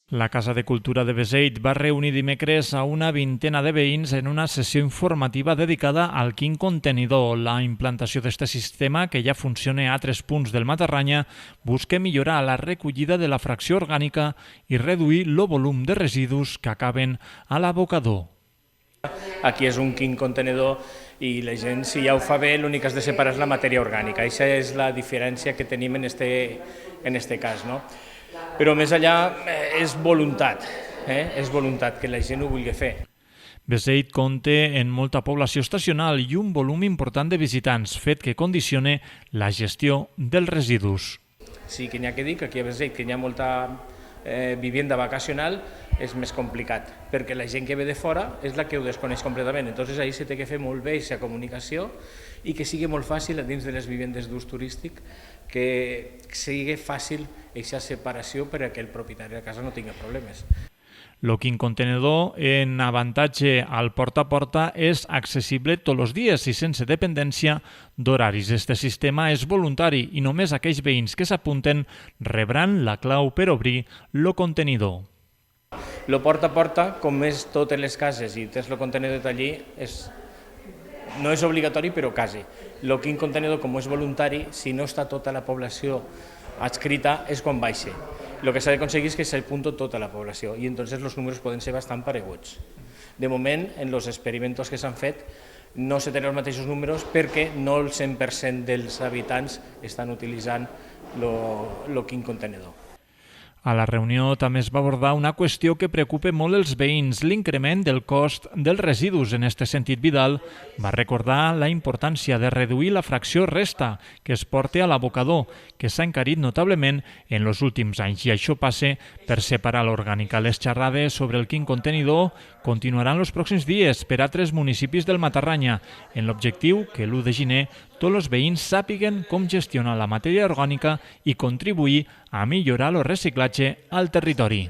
La Casa de Cultura de Beseit va reunir dimecres a una vintena de veïns en una sessió informativa dedicada al quin contenidor. La implantació d'aquest sistema, que ja funciona a altres punts del Matarranya, busca millorar la recollida de la fracció orgànica i reduir el volum de residus que acaben a l'abocador. Aquí és un quin contenedor i la gent, si ja ho fa bé, l'únic que has de separar és la matèria orgànica. Aquesta és la diferència que tenim en este cas, no? Però més allà és voluntat que la gent ho vulgui fer. Beseit compta amb molta població estacional i un volum important de visitants, fet que condiciona la gestió dels residus. Sí que n'hi ha que dir que aquí a Beseit, que hi ha molta vivienda vacacional, és més complicat, perquè la gent que ve de fora és la que ho desconeix completament. Entonces ahí se té que fer molt bé aquesta comunicació i que sigui molt fàcil dins de les vivendes d'ús turístic, que sigui fàcil aquesta separació perquè el propietari de casa no tingui problemes. El quin contenedor, en avantatge al porta a porta, és accessible tots els dies i sense dependència d'horaris. Este sistema és voluntari i només aquells veïns que s'apunten rebran la clau per obrir el contenidor. El porta a porta, com és totes les cases i tens el contenidor allí, no és obligatori però quasi. El quin contenidor, com és voluntari, si no està tota la població adscrita, és quan baixa. El que s'ha d'aconseguir és que s'apunti tota la població i entonces els números poden ser bastant pareguts. De moment, en els experiments que s'han fet, no se tenen els mateixos números perquè no el 100% dels habitants estan utilitzant el quin contenidor. A la reunió també es va abordar una qüestió que preocupa molt els veïns, l'increment del cost dels residus. En aquest sentit, Vidal va recordar la importància de reduir la fracció resta que es porta a l'abocador, que s'ha encarit notablement en els últims anys, i això passa per separar l'orgànica. Les xerrades sobre el quin contenidor continuaran els pròxims dies per altres municipis del Matarranya, en l'objectiu que l'1 de gener tots els veïns sàpiguen com gestionar la matèria orgànica i contribuir a millorar el reciclatge al territori.